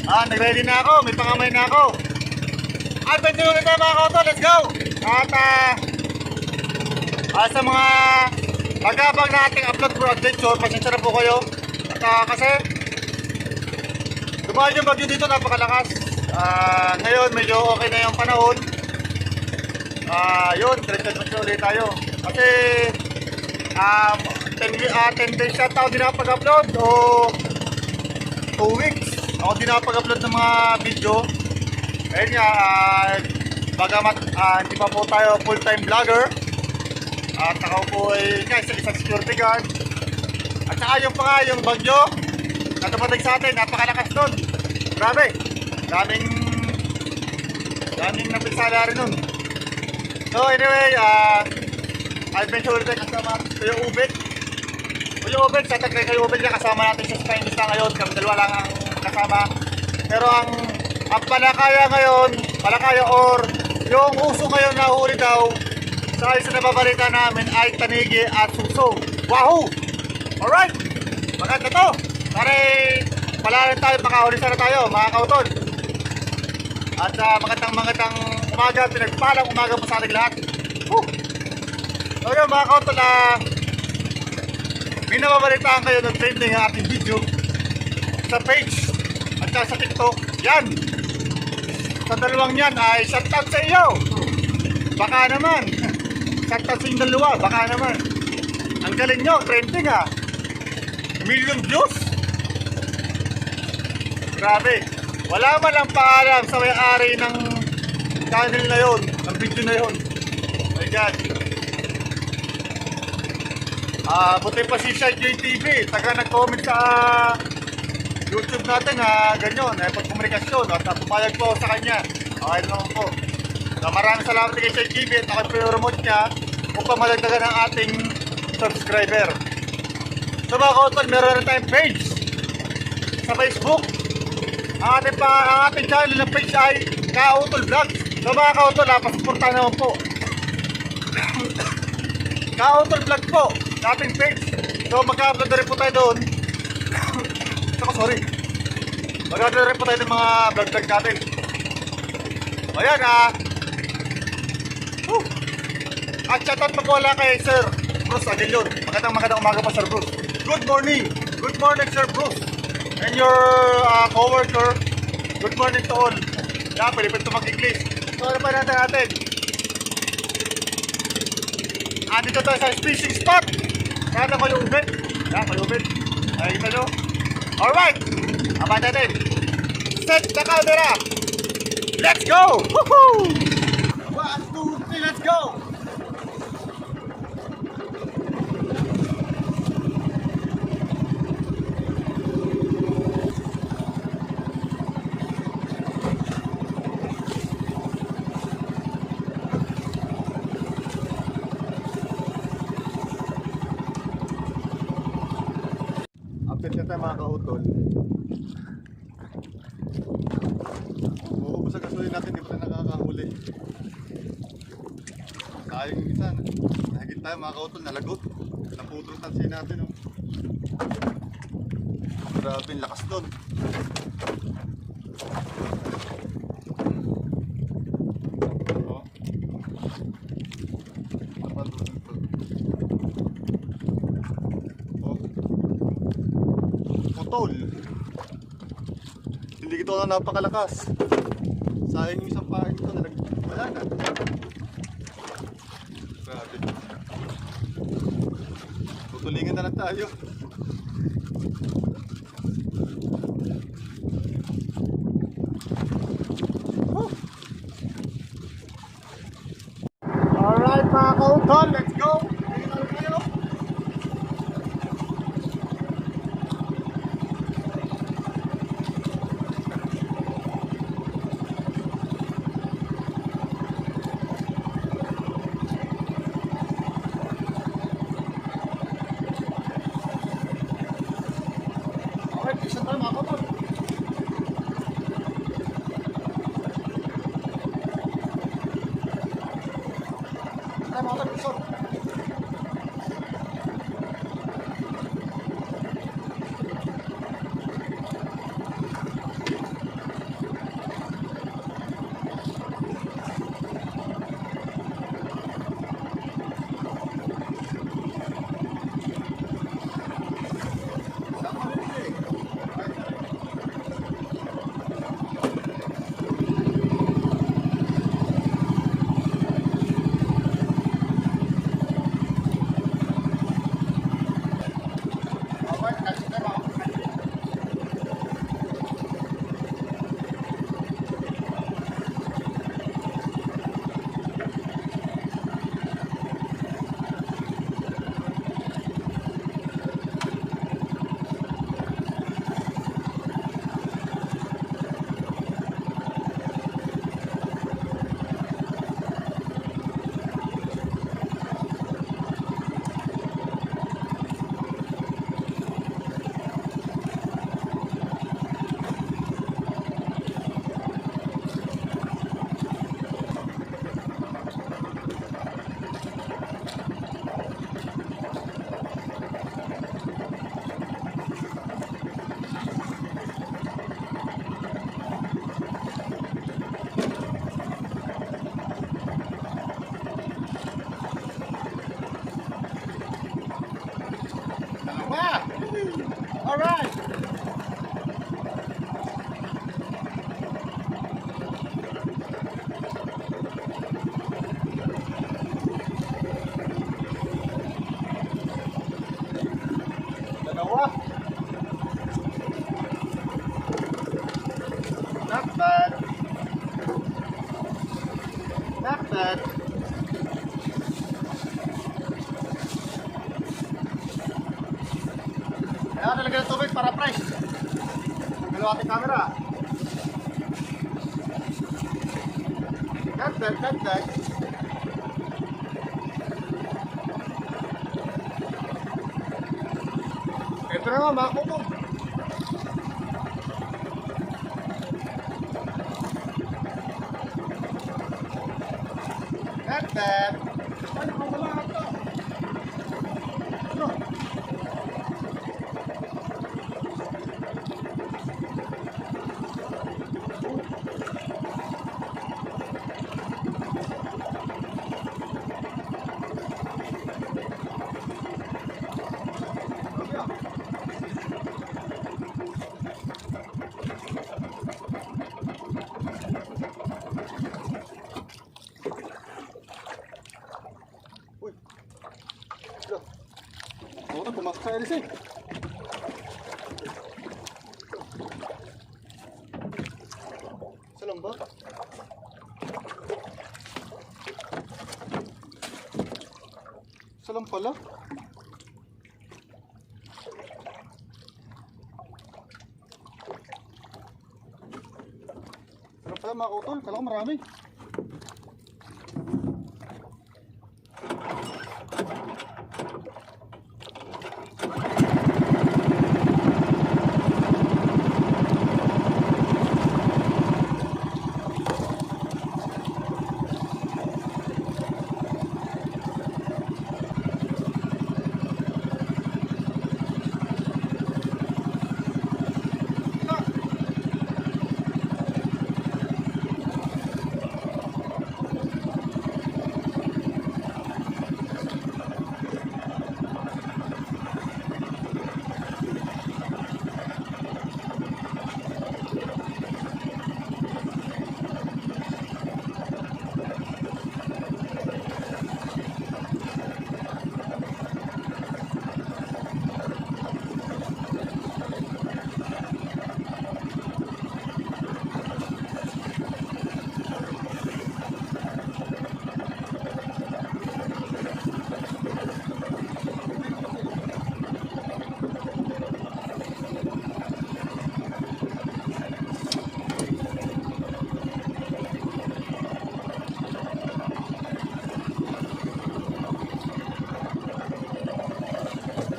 Nag-ready na ako, may pangamay na ako. Adventure ulit tayo mga kauto, let's go! At sa mga magabang na ating upload for adventure, pasensya na po kayo. At kasi dumaan yung bagyo dito, napakalakas. Ngayon medyo okay na yung panahon. Yun, diretso ulit tayo. Kasi 10 days na ako di nakapag-upload o 2 weeks ako di nakapag-upload ng mga video. Ayun nga, bagamat hindi pa po tayo full-time vlogger at ako po ay isang security guard. At saka yung pa nga, yung bagyo na dumating sa atin, napakalakas nun. Grabe, daming napisala rin nun. So anyway, adventure ulit kasama Kuya Ubed. Kuya Ubed, sa Tagay Kuya Ubed na kasama natin sa Spanish na ngayon. Kami dalawa lang ang kasama. Pero ang palakaya ngayon, or yung uso ngayon na huli daw sa isa na babalita namin ay tanigi at suso. Wahoo! Alright! Maganda to! Pare, pala rin tayo, makahuli sana tayo mga kautol. At magandang umaga, pinagpalang umaga po sa ating lahat. So yun mga kautol, may nababalitaan kayo ng trending ang ating video sa page at sa TikTok. Yan! Sa dalawang yan ay shoutout sa iyo. Baka naman. Shoutout sa yung dalawa, baka naman. Ang galing nyo, trending ha. Million views. Grabe. Wala man lang paalam sa may-ari ng channel na yon, ng video na yon. My God. Buti pa si Shai JTV, taga nag-comment sa YouTube natin ganyan, pagkomunikasyon at pumayag po sa kanya. Okay naman po. Maraming salamat kay Shai JTV at ako po yung remote niya upang malagdagan ang ating subscriber. So mga kautol, meron na tayong page sa Facebook. Ang ating channel ng page ay Kautol Vlog. So mga kautol, pasuportahan naman po Kautol Vlog po sa ating page. So mag-upload na rin po tayo doon. Sorry. Mag-upload na rin po tayo ng mga vlog natin. Ayan at shoutout pa po wala kay Sir Bruce Aguilon. Magandang umaga pa Sir Bruce. Good morning Sir Bruce and your co-worker. Good morning to all. Yan, pwede pa ito mag-English. So ano pa natin? Dito tayo sa fishing spot. Kaya na Kuya Ubed. Yan, Kuya Ubed. Ay, kita nyo. Alright, abang natin. Set the camera. Let's go! Woohoo! 1, 2, 3, let's go! Update na tayo mga kautol. Sa gasolin natin, di pa na nakakahuli. Sayang yung isa. Nahigit tayo mga kautol, nalagot. Naputol tansin natin. Grabe yung lakas doon. Putol. Hindi ito na napakalakas. Sayang yung isang pain ito, wala na. Grabe. Tutulingan na lang tayo. Alright mga kautol, let's go! Kaya talaga ng tubig para fresh. Dalawa ating camera. That. Ito na nga mga kupog. That. Ano ka wala ito? Ano? Ito, pumasok sa LC. Sa lomba? Sa lang pala? Sarap pala mga kautol, kala ko marami.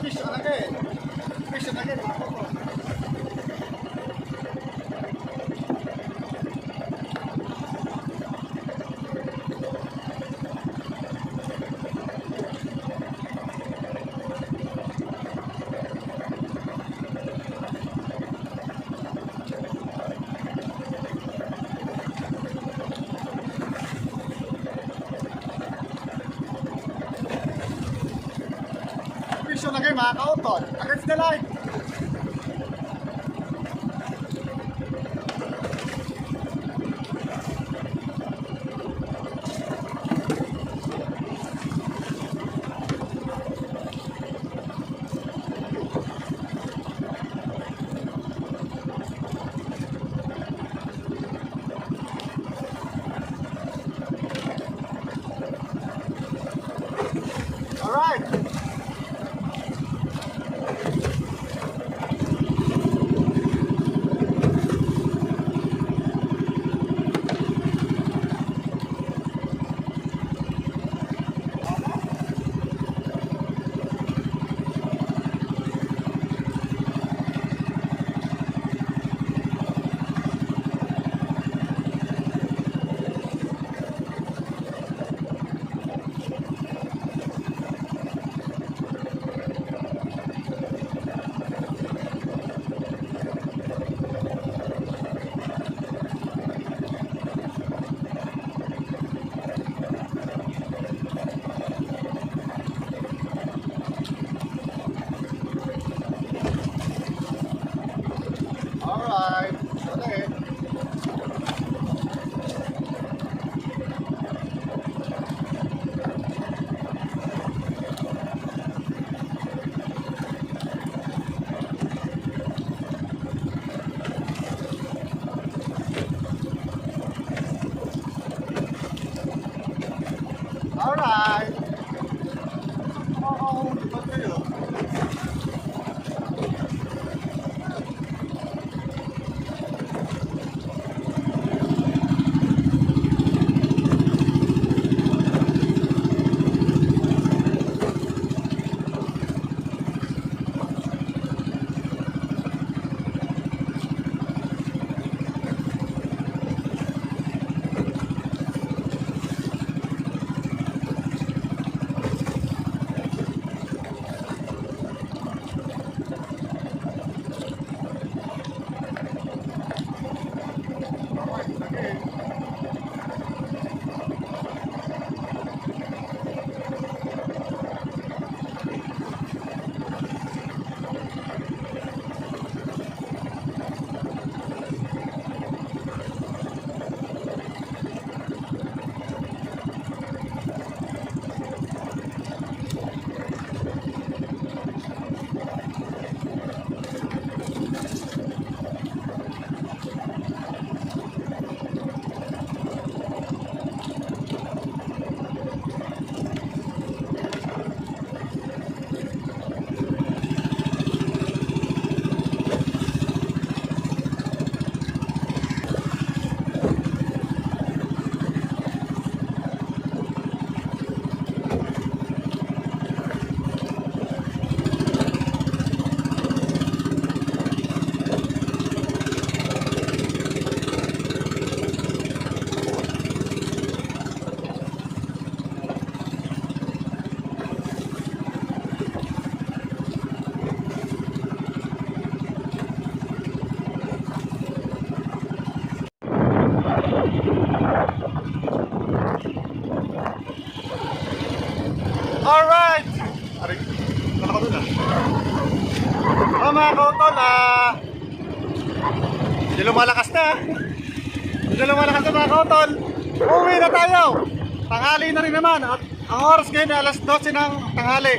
Fish again. Fish na kayo mga kautol. Against the line. Alright. kautol mga kautol, medyo lumalakas na. Medyo lumalakas na mga kautol. Uwi na tayo. Tanghali na rin naman. At ang oras ngayon ay alas 12 ng tanghali.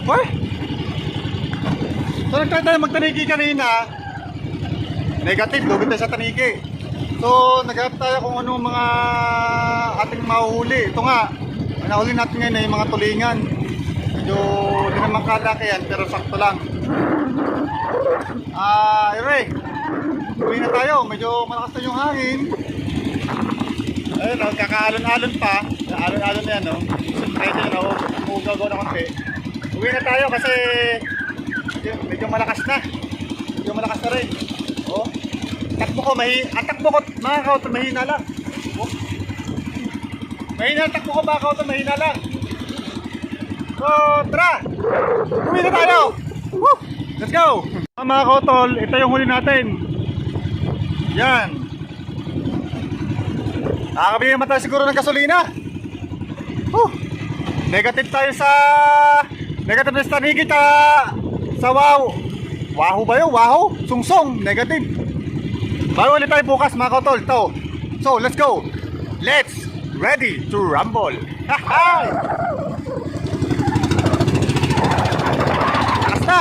Hoy! So nagtry tayo magtanigi kanina. Negative, lugod tayo sa tanigi. So naghanap tayo kung ano mga ating mahuhuli. Ito nga, ang nahuli natin ngayon ay mga tulingan. Medyo hindi naman kalaki yan, pero sakto lang. Ere, uwi na tayo. Medyo malakas na yung hangin. Ayun, kakaalon-alon pa. Alon-alon na yan, no? Medyo, no? Umugaw na konti. Uwi na tayo kasi medyo malakas na. Medyo malakas na rin. Oh. Takbo ko, mga kautol, mahina lang. Oh. Takbo ko, mga kautol, mahina lang. So, tara! Uwi na tayo! Woo! Let's go! Mga kautol, ito yung huli natin. Yan. Nakakabili naman tayo siguro ng gasolina. Negative tayo sa tanigi sa wow. Wahoo ba yun? Wahoo? Sungsong. Negative. Bago ulit tayo bukas mga kautol. Ito. So, let's go. Let's ready to rumble. Haha! Lakas na!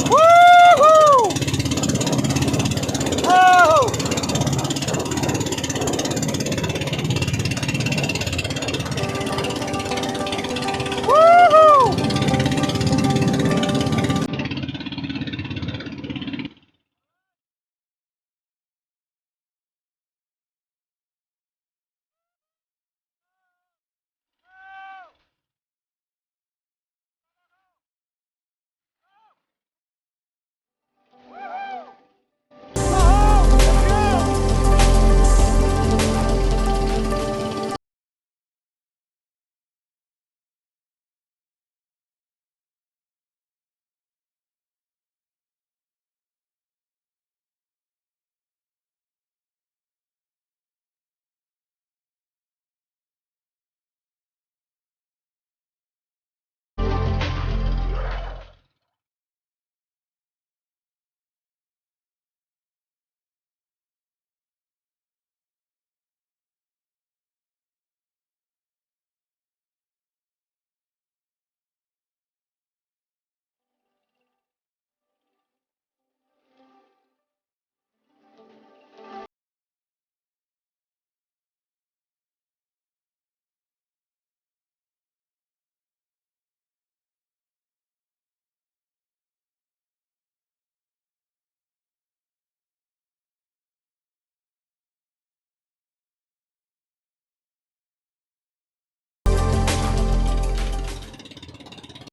Woohoo! Oh! Woohoo!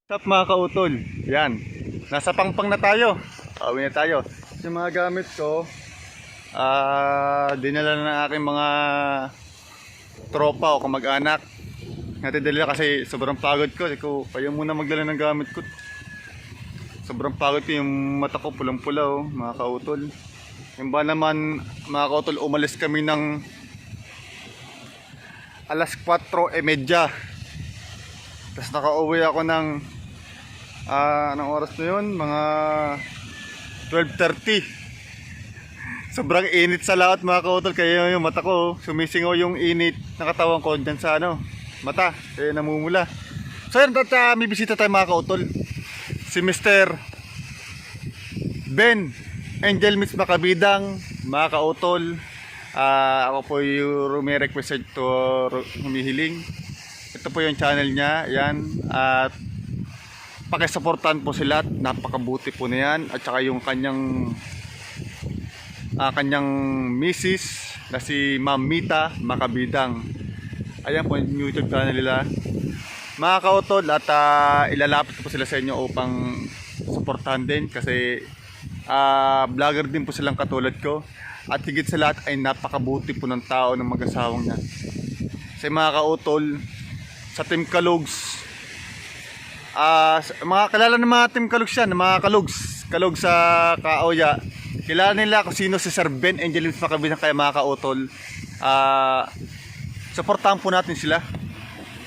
What's up mga kautol? Yan. Nasa pangpang na tayo. Uwi na tayo. Yung mga gamit ko, dinala na ng aking mga tropa o kamag-anak. Natidala kasi sobrang pagod ko. Kayo muna magdala ng gamit ko. Sobrang pagod ko. Yung mata ko pulang-pula mga kautol. Yung ba naman mga kautol, umalis kami ng alas 4:30. Tapos nakauwi ako ng anong oras na yun? Mga 12:30. Sobrang init sa lahat mga kautol. Kaya yung mata ko sumisingaw yung init ng katawan ko dyan sa mata. Kaya namumula. So yun, may bisita tayo mga kautol. Si Mr. Ben Angel Meets Makabidang mga kautol. Ako po yung may request to humihiling. Ito po yung channel niya. Yan. At pakisuportahan po sila. Napakabuti po na yan. At saka yung kanyang misis na si Ma'am Mita Makabidang. Ayan po yung YouTube channel nila mga kautol. At ilalapit po sila sa inyo upang suportahan din. Kasi vlogger din po silang katulad ko. At higit sa lahat ay napakabuti po ng tao ng mag-asawang yan. Kasi mga kautol, sa Team Kalugs, mga kalala ng mga Team Kalugs yan, mga Kalugs sa Kaoya. Kilala nila kung sino si Sir Ben Angel Meets Makabidang. Kaya mga kautol, Supportahan po natin sila.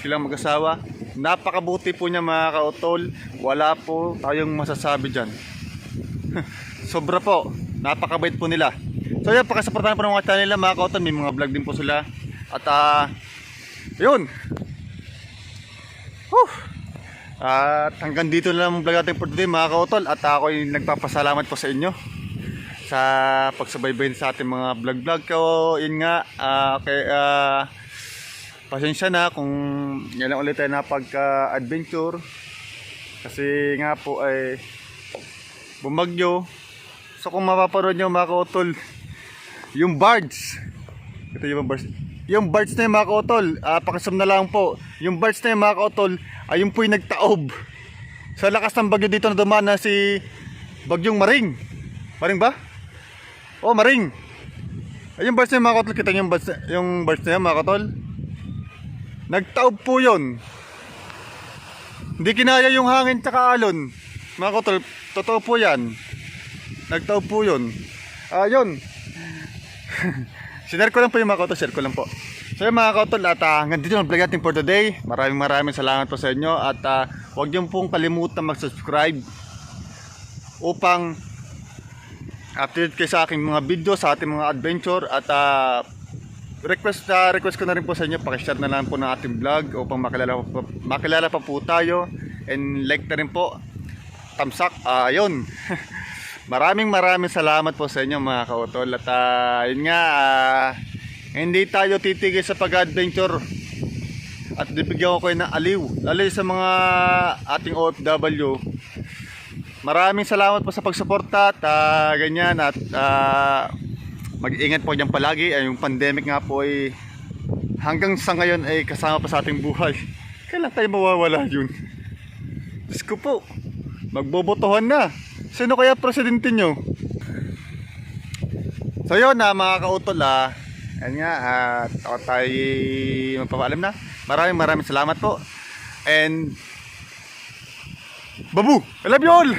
Silang mag-asawa. Napakabuti po niya mga kautol. Wala po tayong masasabi dyan. Sobra po. Napakabait po nila. So yan, pakasuportahan po ng mga channel nila mga kautol. May mga vlog din po sila. At yun. At hanggang dito na lang ang vlog natin for today mga kautol. At ako'y nagpapasalamat po sa inyo sa pagsubaybay sa ating mga vlog ko. Yun nga, pasensya na kung yan lang ulit tayo napag-adventure. Kasi nga po ay bumagyo. So kung mapapanood nyo mga kautol, yung birds, ito yung birds. Yung birds na yung mga kautol, pakasam na lang po. Yung birds na yung mga kautol, ay yung po'y nagtaob. Sa lakas ng bagyo dito na dumaan na si Bagyong Maring. Maring ba? Oh, Maring. Ay, yung birds na yung mga kautol, kita nyo yung birds na yung mga kautol. Nagtaob po yun. Hindi kinaya yung hangin tsaka alon. Mga kautol, totoo po yan. Nagtaob po yun. Yun. Sinare ko lang po yung mga kautol, share ko lang po. So yung mga kautol, at hanggang dito ang vlog natin for today. Maraming salamat po sa inyo. At huwag niyo pong kalimutan mag-subscribe upang update kayo sa aking mga video, sa ating mga adventure. At request ko na rin po sa inyo, pakishare na lang po ng ating vlog upang makilala pa po tayo. And like na rin po, thumbs up. Yun. Maraming salamat po sa inyo mga kautol. At yun nga, hindi tayo titigil sa pag-adventure. At bibigyan ko kayo ng aliw, lalo sa mga ating OFW. Maraming salamat po sa pagsuporta at ganyan. At mag-iingat po dyan palagi. Yung pandemic nga po ay hanggang sa ngayon ay kasama pa sa ating buhay. Kailan tayo mawawala yun? Diyos ko po, magbobotohan na. Sino kaya presidente nyo? So yun mga kautol, yan nga, at ako tayo magpapaalam na. Maraming salamat po. And Babu, I love you all.